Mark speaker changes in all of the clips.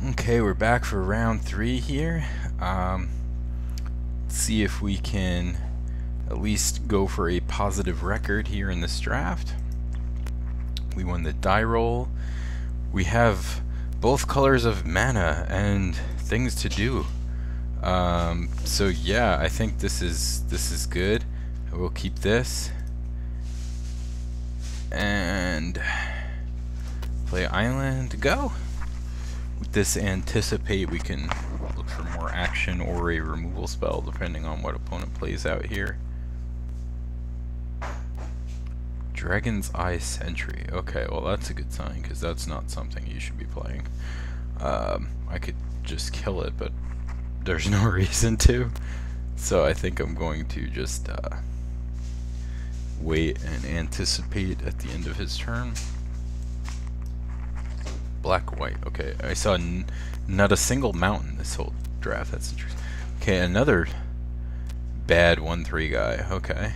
Speaker 1: Okay, we're back for round 3 here. See if we can at least go for a positive record here in this draft. We won the die roll. We have both colors of mana and things to do. So yeah, I think this is good. I will keep this and play island. Go. With this anticipate, we can look for more action or a removal spell depending on what opponent plays out here. Dragon's Eye Sentry. Okay, well that's a good sign because that's not something you should be playing. I could just kill it, but there's no reason to. So I think I'm going to just wait and anticipate at the end of his turn. Black, white. Okay, I saw not a single mountain this whole draft. That's interesting. Okay, another bad 1/3 guy. Okay.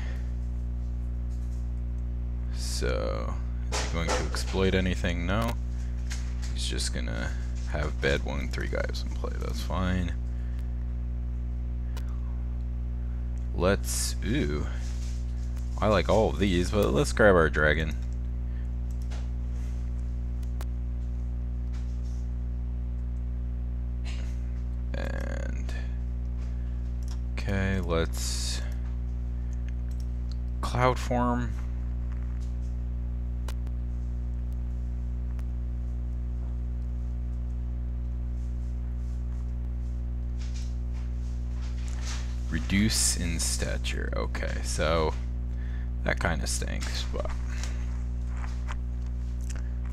Speaker 1: So, is he going to exploit anything? No. He's just gonna have bad 1/3 guys in play. That's fine. Let's... Ooh. I like all of these, but let's grab our dragon. And... Okay, let's... Cloud form. Reduce in stature. Okay, so that kind of stinks, but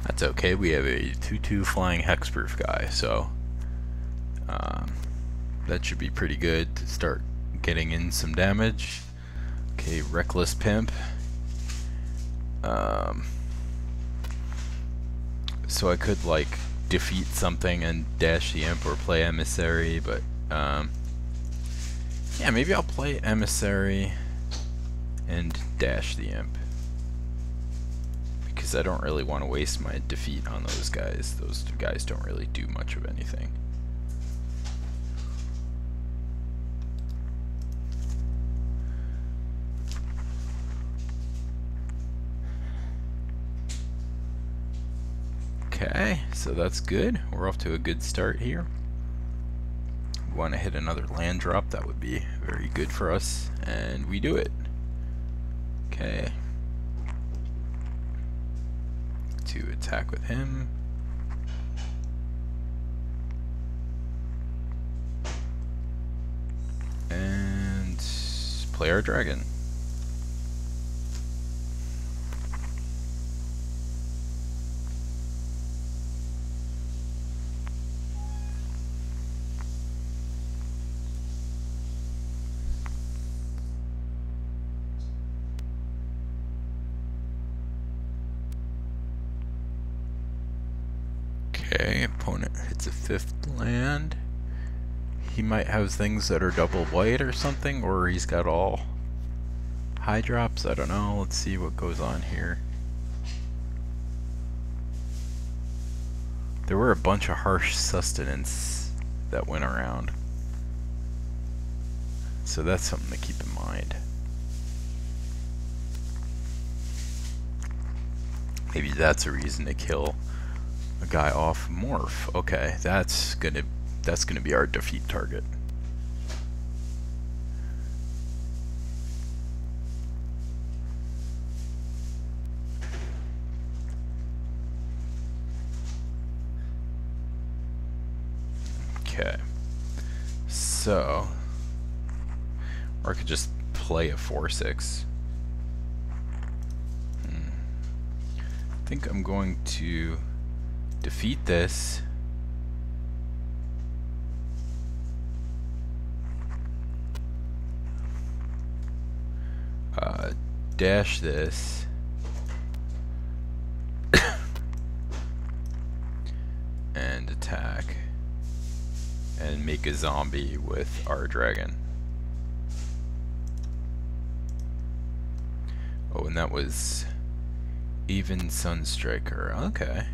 Speaker 1: that's okay. We have a 2/2 flying hexproof guy, so that should be pretty good to start getting in some damage. Okay, reckless pimp. So I could like defeat something and dash the imp or play emissary, but yeah, maybe I'll play emissary and dash the imp because I don't really want to waste my defeat on those guys. Those guys don't really do much of anything. Okay, so that's good. We're off to a good start here. We want to hit another land drop. That would be very good for us, and we do it. Okay. To attack with him. And play our dragon. Okay, opponent hits a 5th land. He might have things that are double white or something, or he's got all high drops. I don't know. Let's see what goes on here. There were a bunch of harsh sustenance that went around, so that's something to keep in mind. Maybe that's a reason to kill a guy off morph. Okay, that's gonna be our defeat target. Okay, so or I could just play a 4/6. I think I'm going to defeat this. Dash this. And attack. And make a zombie with our dragon. Oh, and that was Even Sunstriker. Okay.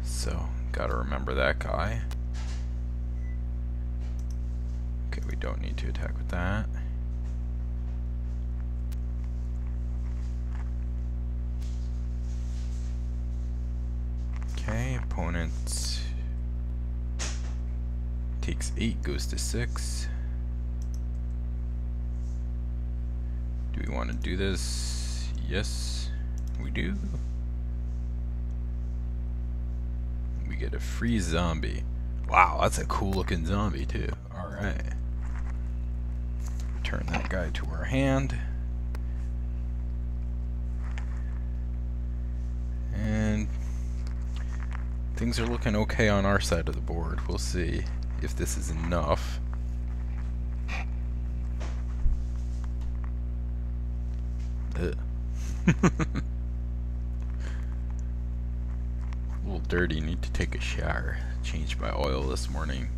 Speaker 1: So, gotta remember that guy. Okay, we don't need to attack with that. Okay, opponent takes 8, goes to 6. Do we want to do this? Yes, we do. We get a free zombie. Wow, that's a cool looking zombie too. Alright. Turn that guy to our hand. And things are looking okay on our side of the board. We'll see if this is enough. Ugh. A little dirty, need to take a shower. Changed my oil this morning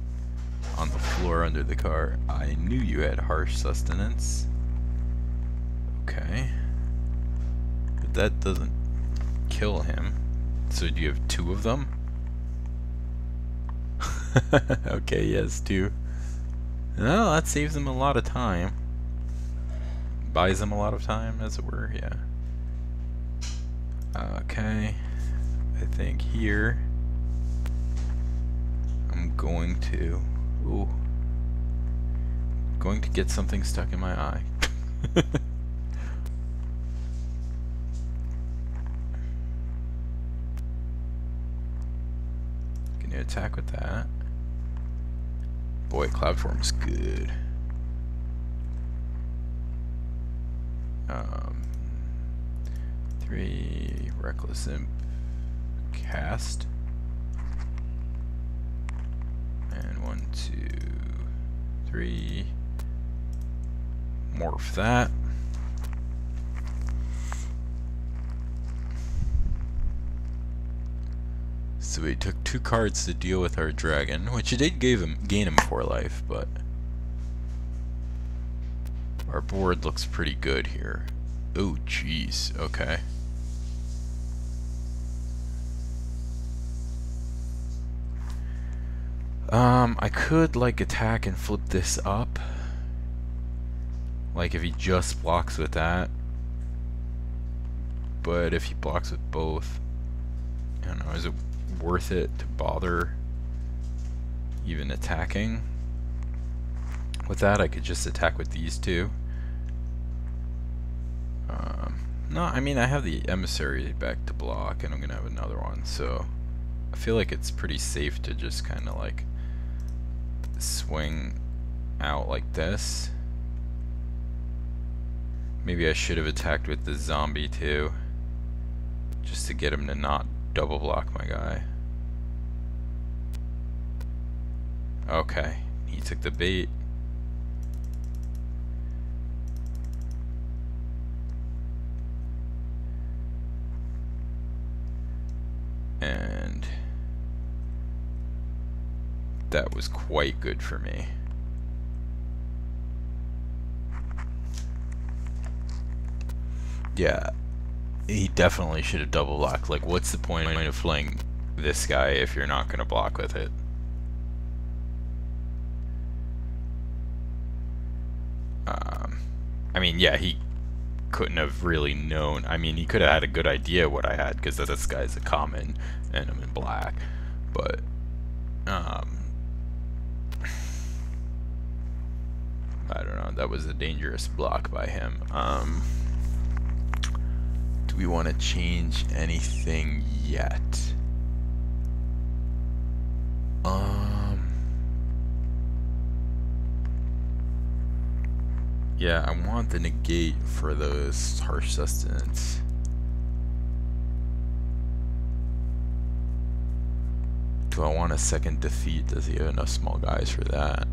Speaker 1: on the floor under the car. I knew you had harsh sustenance. Okay. But that doesn't kill him. So do you have 2 of them? Okay, yes, 2. No, that saves him a lot of time. Buys him a lot of time, as it were, yeah. Okay. I think here I'm going to get something stuck in my eye. Gonna attack with that. Boy, cloud form's good. 3 reckless imp cast. And 1, 2, 3. Morph that. So we took 2 cards to deal with our dragon, which it did gain him 4 life, but our board looks pretty good here. Oh jeez, okay. I could like attack and flip this up. Like if he just blocks with that. But if he blocks with both, I don't know, is it worth it to bother even attacking? With that, I could just attack with these 2. No, I mean, I have the emissary back to block, and I'm gonna have another one, so I feel like it's pretty safe to just kind of like swing out like this. Maybe I should have attacked with the zombie too, just to get him to not double block my guy. Okay, he took the bait. And that was quite good for me. Yeah, he definitely should have double blocked. Like, what's the point of playing this guy if you're not going to block with it? I mean, yeah, he couldn't have really known. I mean, he could have had a good idea what I had, because this guy's a common and I'm in black. But I don't know, that was a dangerous block by him. Do we want to change anything yet? Yeah, I want the negate for those harsh sustenance. Do I want a second defeat? Does he have enough small guys for that?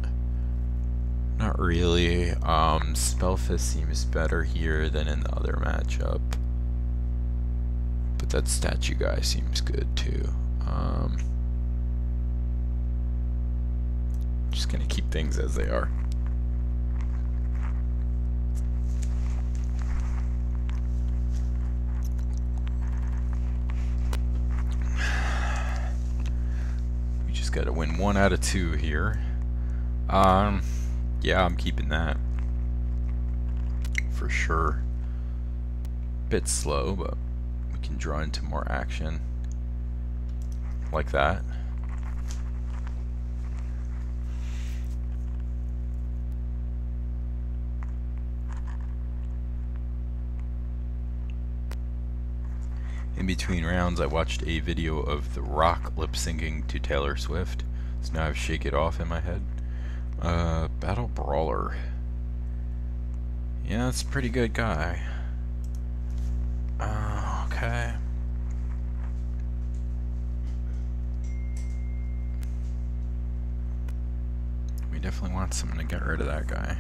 Speaker 1: Not really. Spellfist seems better here than in the other matchup. But that statue guy seems good too. Just gonna keep things as they are. We just gotta win 1 out of 2 here. Yeah, I'm keeping that. For sure. Bit slow, but we can draw into more action. Like that. In between rounds, I watched a video of The Rock lip-syncing to Taylor Swift. So now I've Shake It Off in my head. Battle Brawler. Yeah, that's a pretty good guy. Okay. We definitely want something to get rid of that guy.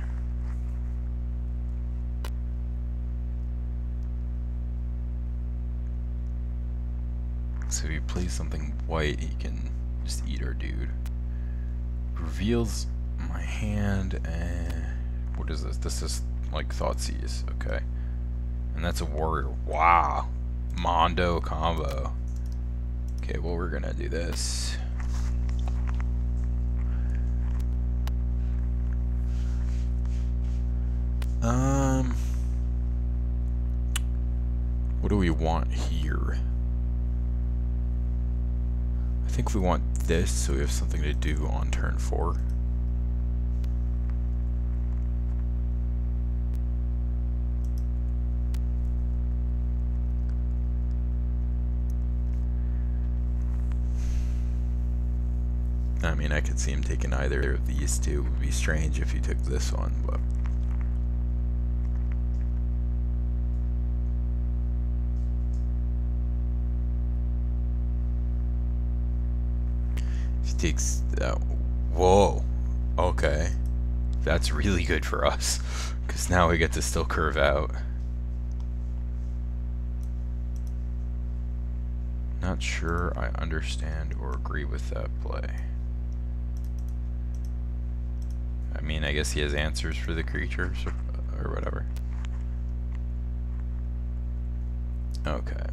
Speaker 1: So if he plays something white, he can just eat our dude. Reveals my hand, and what is this? This is like Thoughtseize, okay. And that's a warrior. Wow. Mondo combo. Okay, well, we're gonna do this. What do we want here? I think we want this so we have something to do on turn 4. I mean, I could see him taking either of these two. It would be strange if he took this one, but... If he takes that... Whoa! Okay. That's really good for us, because now we get to still curve out. Not sure I understand or agree with that play. I mean, I guess he has answers for the creatures or whatever. Okay.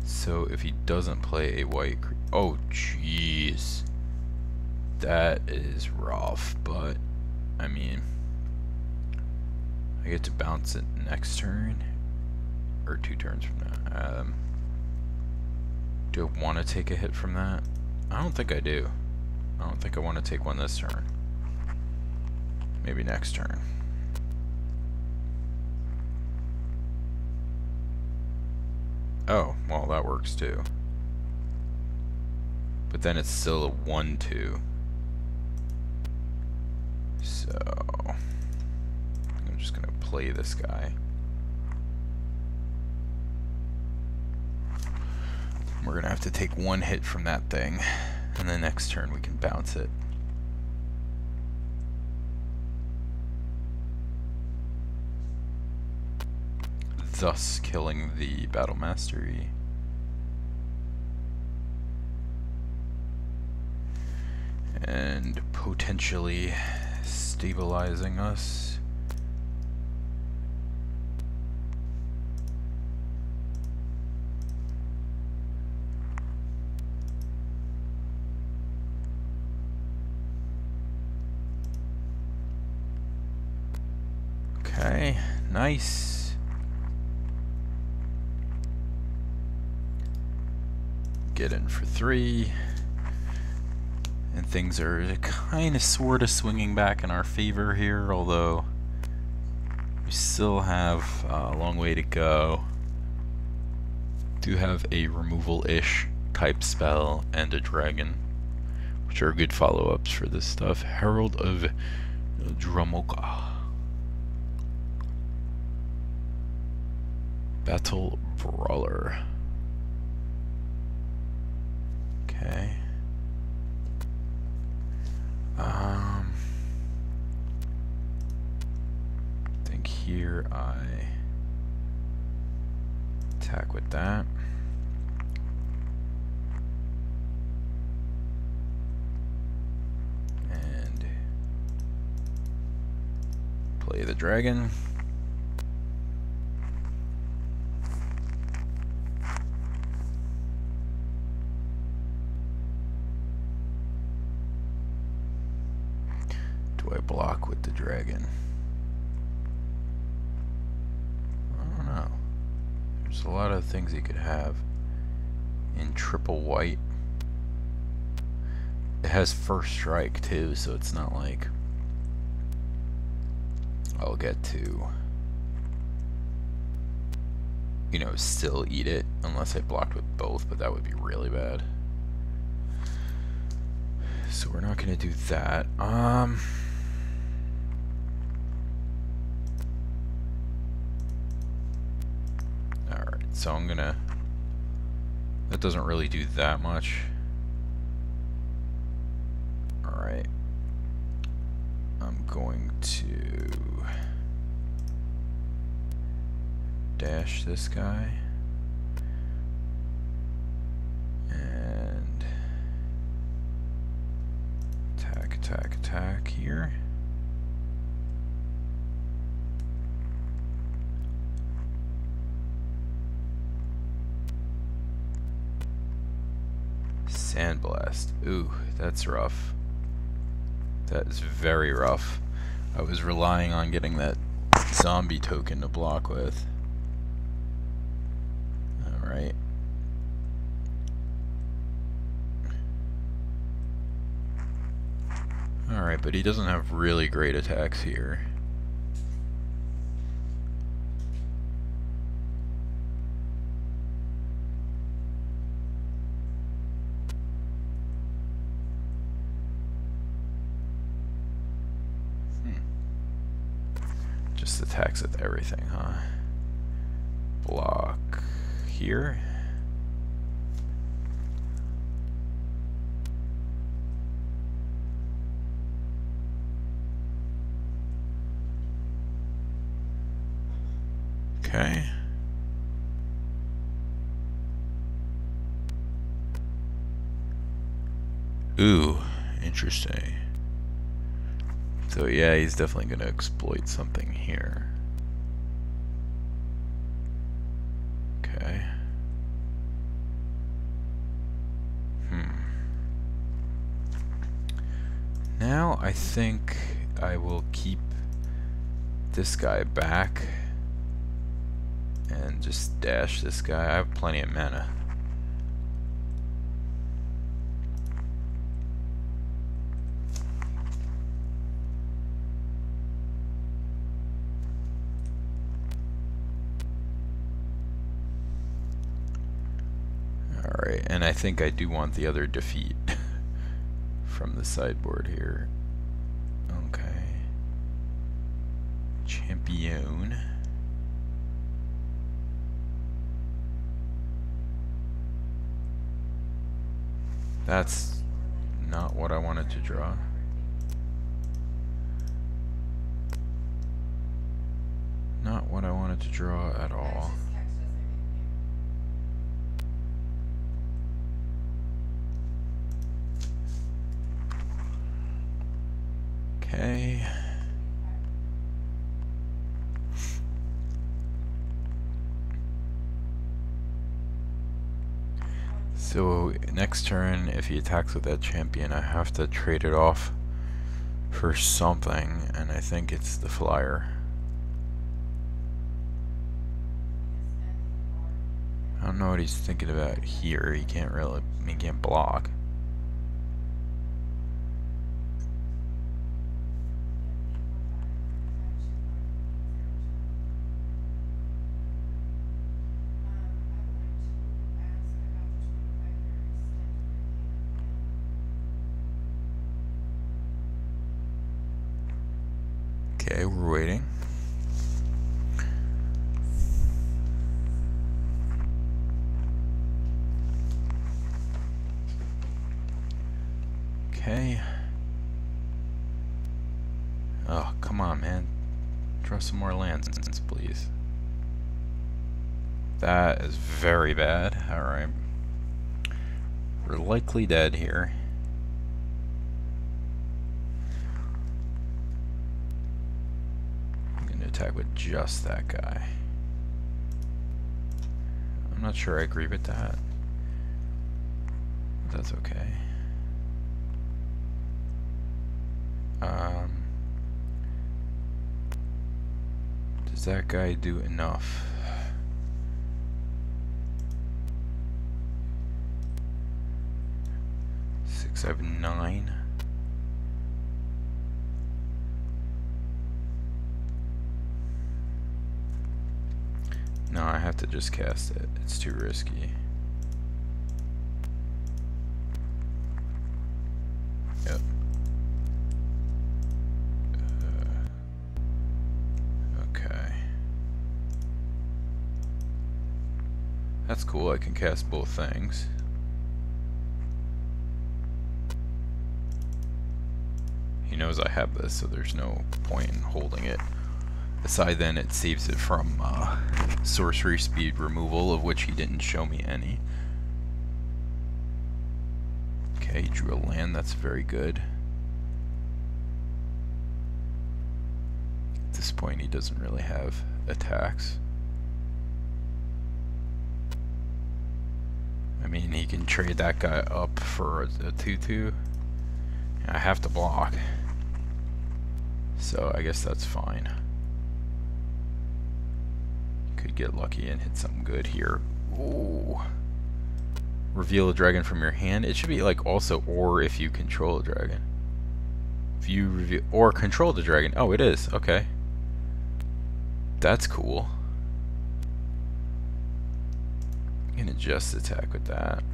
Speaker 1: So if he doesn't play a white oh jeez. That is rough, but I mean, I get to bounce it next turn or 2 turns from now. Do I want to take a hit from that? I don't think I do. I don't think I want to take one this turn. Maybe next turn. Oh, well, that works too. But then it's still a 1-2. So I'm just gonna play this guy. We're gonna have to take 1 hit from that thing, and the next turn we can bounce it. Thus killing the Battle Mastery. And potentially stabilizing us. Okay, nice. Get in for 3. And things are kind of sort of swinging back in our favor here, although we still have a long way to go. Do have a removal-ish type spell and a dragon, which are good follow-ups for this stuff. Herald of Dramoka. Battle Brawler. Okay. I think here I attack with that. And play the dragon. I block with the dragon? I don't know. There's a lot of things he could have in triple white. It has first strike too, so it's not like I'll get to, you know, still eat it unless I blocked with both, but that would be really bad. So we're not gonna do that. Alright, so I'm gonna, that doesn't really do that much. Alright, I'm going to dash this guy and attack here. Sandblast. Ooh, that's rough. That is very rough. I was relying on getting that zombie token to block with. Alright. Alright, but he doesn't have really great attacks here. Just attacks with everything, huh? Block here. Okay. Ooh, interesting. So yeah, he's definitely gonna exploit something here. Okay. Now I think I will keep this guy back and just dash this guy. I have plenty of mana. Alright, and I think I do want the other defeat from the sideboard here. Okay. Champion. That's not what I wanted to draw. Not what I wanted to draw at all. Okay. So next turn, if he attacks with that champion, I have to trade it off for something, and I think it's the flyer. I don't know what he's thinking about here. He can't block. Okay, we're waiting. Okay. Oh, come on, man. Draw some more lands, please. That is very bad. Alright. We're likely dead here. I'm going to attack with just that guy. I'm not sure I agree with that. But that's okay. Does that guy do enough? I have 9. No, I have to just cast it. It's too risky. Yep. Okay. That's cool. I can cast both things. He knows I have this, so there's no point in holding it. Aside then, it saves it from sorcery speed removal, of which he didn't show me any. Okay, he drew a land, that's very good. At this point, he doesn't really have attacks. I mean, he can trade that guy up for a 2/2. I have to block. So I guess that's fine. Could get lucky and hit something good here. Ooh. Reveal a dragon from your hand. It should be like also or if you control a dragon. If you reveal or control the dragon. Oh, it is. Okay. That's cool. I'm gonna just attack with that.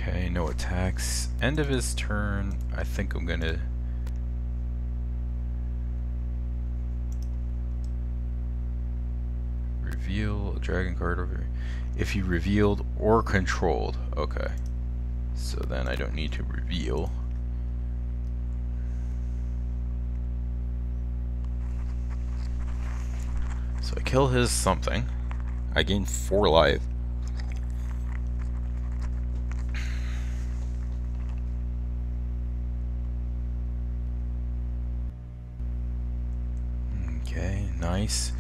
Speaker 1: Okay, no attacks. End of his turn, I think I'm gonna reveal a dragon card over here. If you revealed or controlled, okay. So then I don't need to reveal. So I kill his something. I gain 4 life. Okay, nice.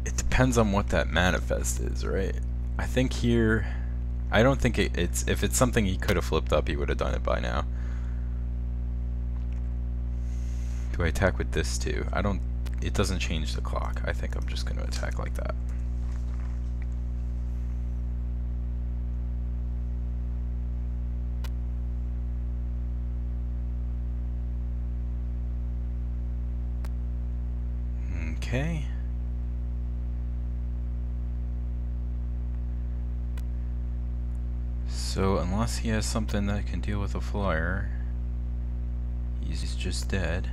Speaker 1: It depends on what that manifest is, right? I think here, I don't think it's, if it's something he could have flipped up, he would have done it by now. Do I attack with this too? I don't, it doesn't change the clock. I think I'm just going to attack like that. Okay. So unless he has something that can deal with a flyer, he's just dead.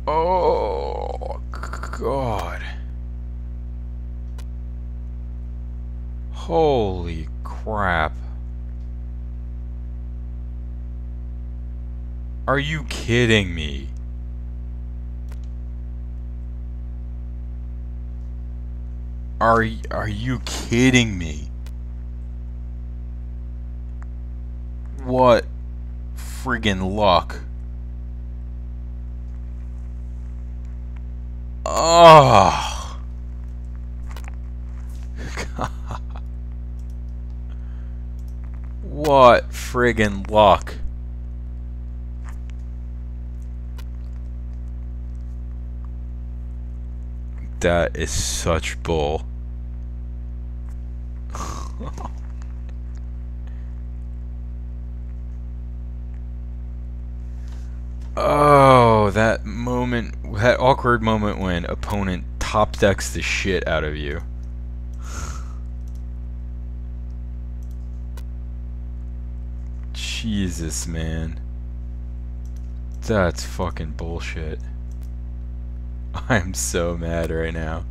Speaker 1: Oh God. Holy crap. Are you kidding me? Are you kidding me? What friggin' luck. Oh. What friggin' luck. That is such bull. Oh, that moment, that awkward moment when opponent top decks the shit out of you. Jesus, man. That's fucking bullshit. I'm so mad right now.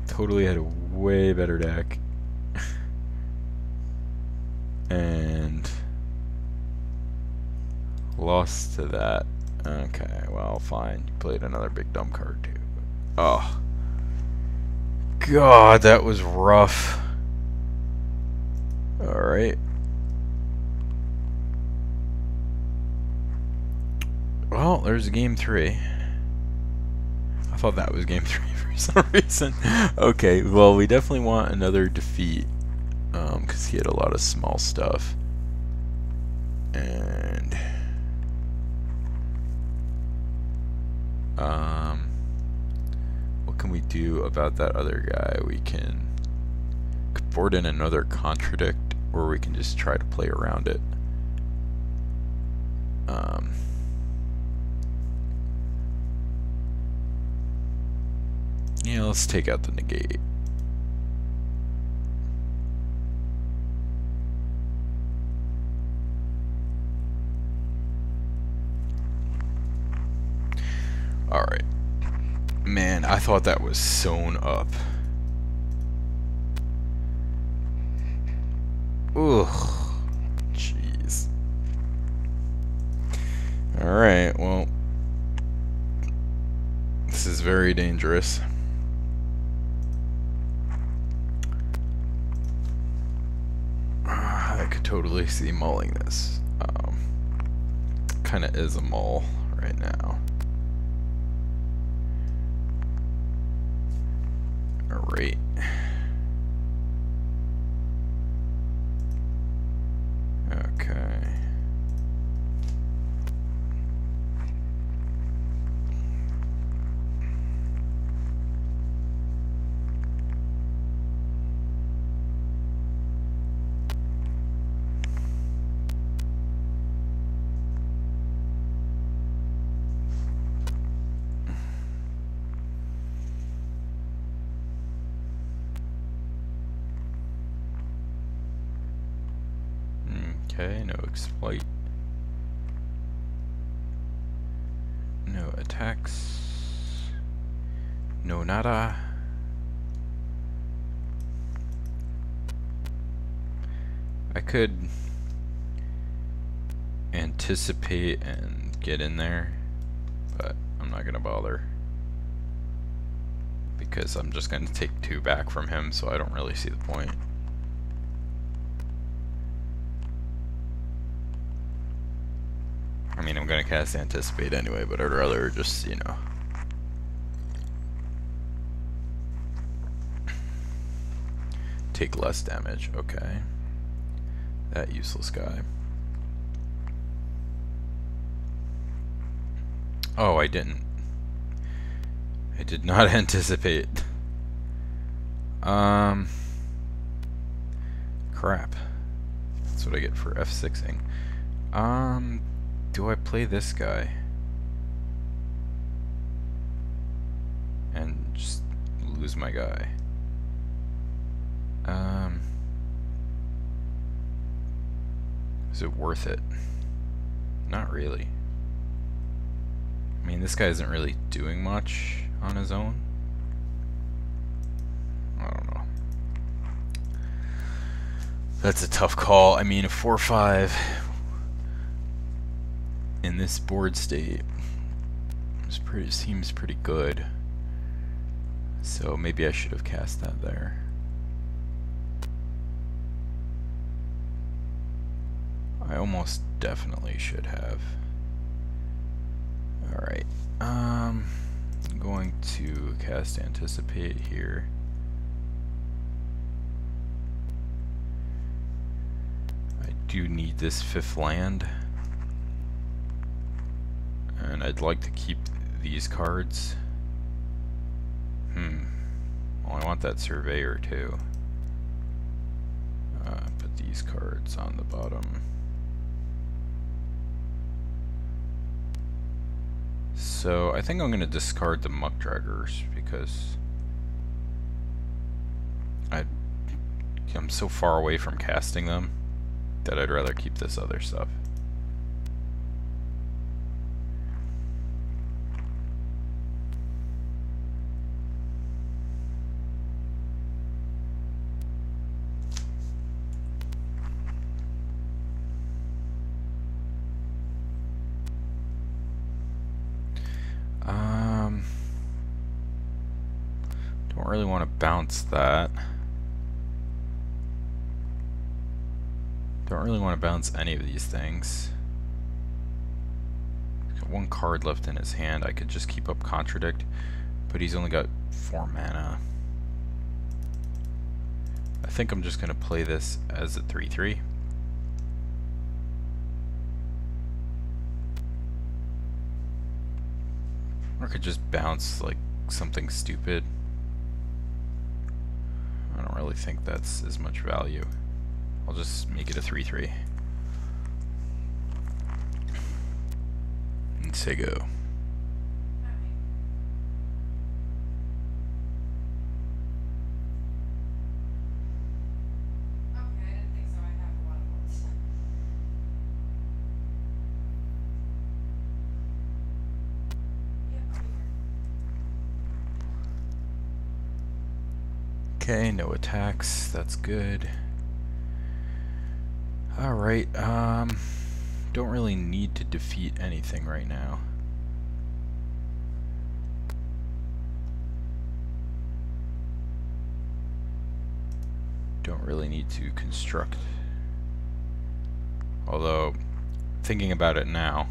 Speaker 1: Totally had a way better deck. And lost to that. Okay, well, fine. You played another big dumb card too. Oh. God, that was rough. Alright. Well, there's game 3. I thought that was game 3 for some reason. Okay, well, we definitely want another defeat. Because he had a lot of small stuff. And... what can we do about that other guy? We can board in another contradict, or we can just try to play around it. Yeah, let's take out the negate. Alright. Man, I thought that was sewn up. Ugh. Jeez. Alright, well. This is very dangerous. I could totally see mulling this. Kinda is a mull right now. Alright. Okay. Okay, no exploit. No attacks. No nada. I could anticipate and get in there, but I'm not gonna bother. Because I'm just gonna take 2 back from him, so I don't really see the point. I mean, I'm gonna cast Anticipate anyway, but I'd rather just, you know. Take less damage, okay. That useless guy. Oh, I didn't. I did not anticipate. Crap. That's what I get for F6ing. Do I play this guy? And just lose my guy? Is it worth it? Not really. I mean, this guy isn't really doing much on his own. I don't know. That's a tough call. I mean, a 4/5 in this board state seems pretty good. So maybe I should have cast that there. I almost definitely should have. Alright. I'm going to cast Anticipate here. I do need this 5th land. And I'd like to keep these cards. Well, I want that Surveyor too. Put these cards on the bottom. So I think I'm going to discard the Muck Draggers because I'm so far away from casting them that I'd rather keep this other stuff. really want to bounce that. Don't really want to bounce any of these things. He's got one card left in his hand. I could just keep up Contradict, but he's only got 4 mana. I think I'm just going to play this as a 3/3. Or I could just bounce like something stupid. I don't really think that's as much value. I'll just make it a 3/3. MTGO. Okay, no attacks, that's good. Alright, don't really need to defeat anything right now. Don't really need to construct. Although, thinking about it now,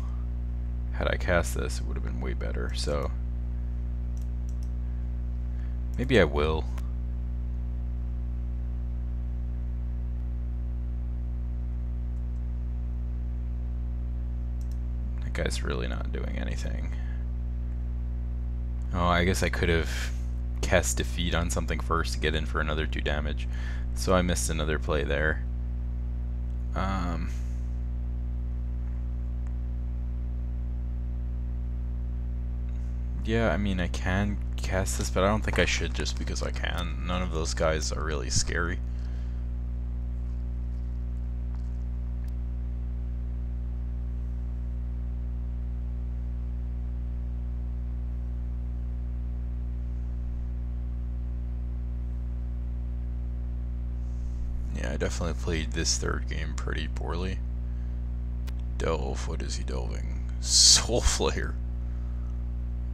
Speaker 1: had I cast this, it would have been way better, so maybe I will. Guy's really not doing anything. Oh, I guess I could have cast Defeat on something first to get in for another 2 damage. So I missed another play there. Yeah, I mean, I can cast this, but I don't think I should just because I can. None of those guys are really scary. I definitely played this 3rd game pretty poorly. Delve, what is he delving? Soul Flare.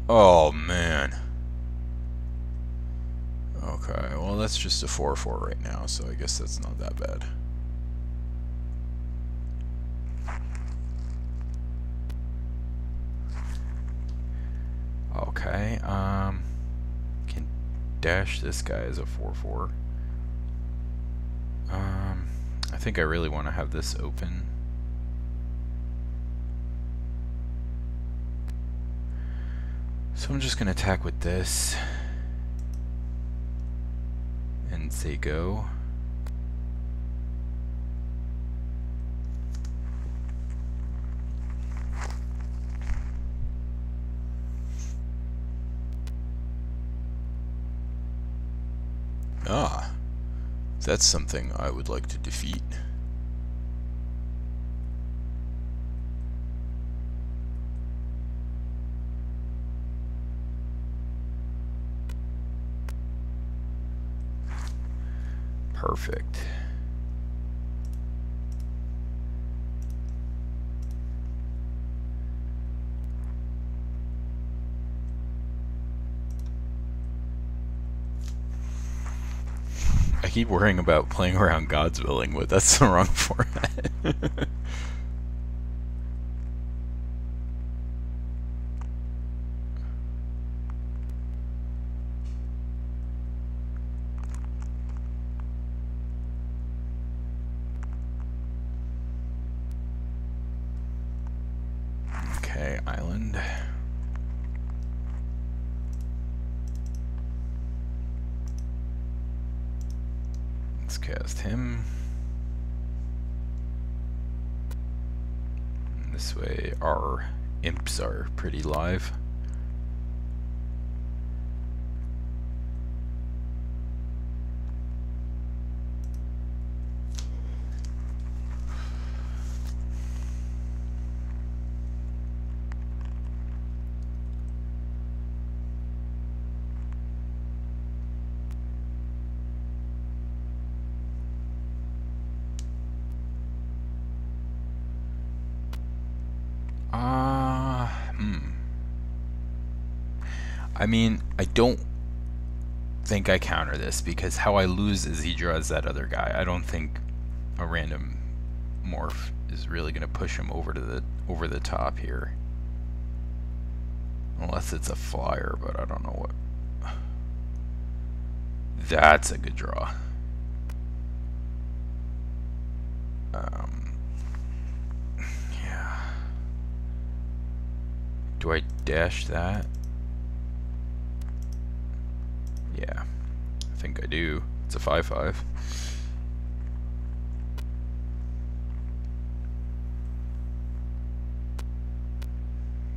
Speaker 1: Oh man. Okay, well that's just a 4/4 right now, so I guess that's not that bad. Okay, can dash this guy as a 4/4. I think I really want to have this open. So I'm just going to attack with this and say go. Ah. That's something I would like to defeat. Perfect. I keep worrying about playing around God's Willing, but that's the wrong format. Okay, island. Let's cast him. And this way our imps are pretty live. I mean, I don't think I counter this, because how I lose is he draws that other guy. I don't think a random morph is really going to push him over the top here. Unless it's a flyer, but I don't know what. That's a good draw. Yeah. Do I dash that? Yeah, I think I do. It's a 5/5.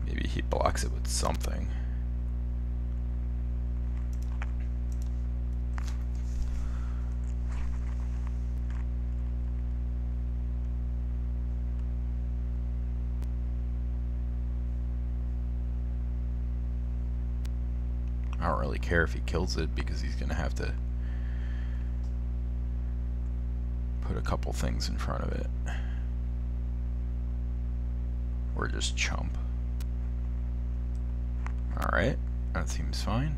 Speaker 1: Maybe he blocks it with something. I don't really care if he kills it, because he's gonna have to put a couple things in front of it. Or just chump. Alright, that seems fine.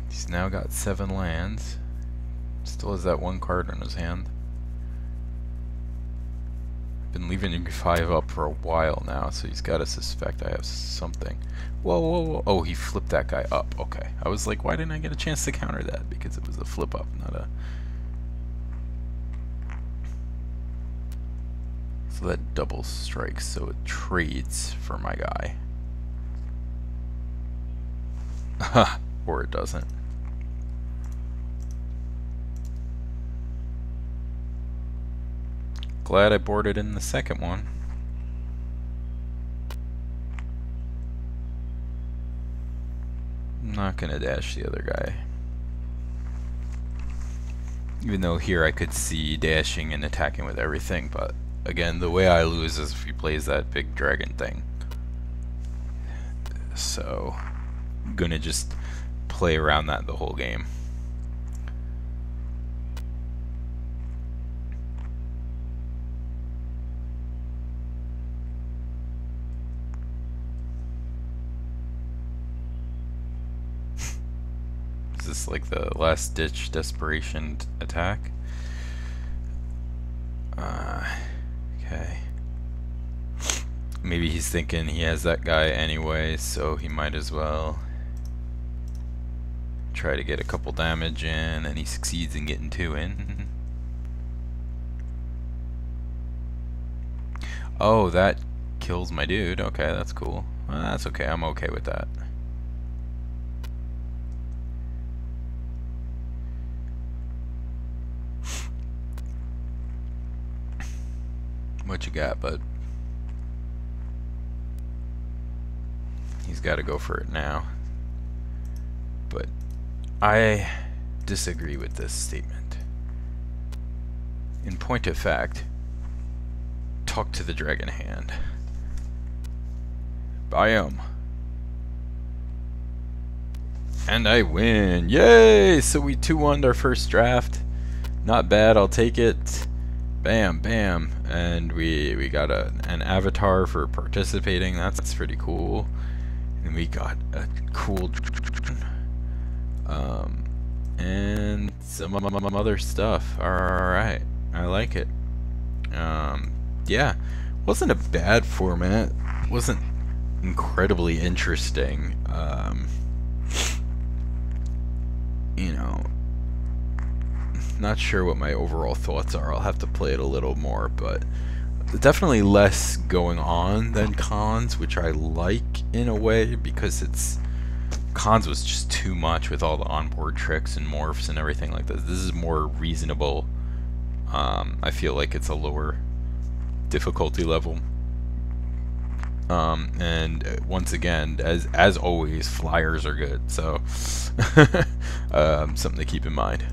Speaker 1: He's now got 7 lands. Still has that 1 card in his hand. Been leaving him 5 up for a while now, so he's got to suspect I have something. Whoa, whoa, whoa. Oh, he flipped that guy up. Okay. I was like, why didn't I get a chance to counter that? Because it was a flip up, not a... So that double strikes, so it trades for my guy. Or it doesn't. Glad I boarded in the second one. I'm not gonna dash the other guy. Even though here I could see dashing and attacking with everything, but again, the way I lose is if he plays that big dragon thing. So, I'm gonna just play around that the whole game. Is this like the last ditch desperation attack? Okay. Maybe he's thinking he has that guy anyway, so he might as well try to get a couple damage in, and he succeeds in getting 2 in. Oh, that kills my dude. Okay, that's cool. Well, that's okay. I'm okay with that. What you got, bud? He's got to go for it now. But I disagree with this statement. In point of fact, talk to the dragon hand. Bam. And I win. Yay! So we 2-1'd our first draft. Not bad, I'll take it. Bam, bam. And we got an avatar for participating. That's pretty cool. And we got a cool and some other stuff. Alright, I like it. Yeah, wasn't a bad format. Wasn't incredibly interesting. You know, not sure what my overall thoughts are. I'll have to play it a little more, but definitely less going on than Cons, which I like in a way, because it's Cons was just too much with all the onboard tricks and morphs and everything like this. This is more reasonable. I feel like it's a lower difficulty level. And once again, as always, flyers are good, so something to keep in mind.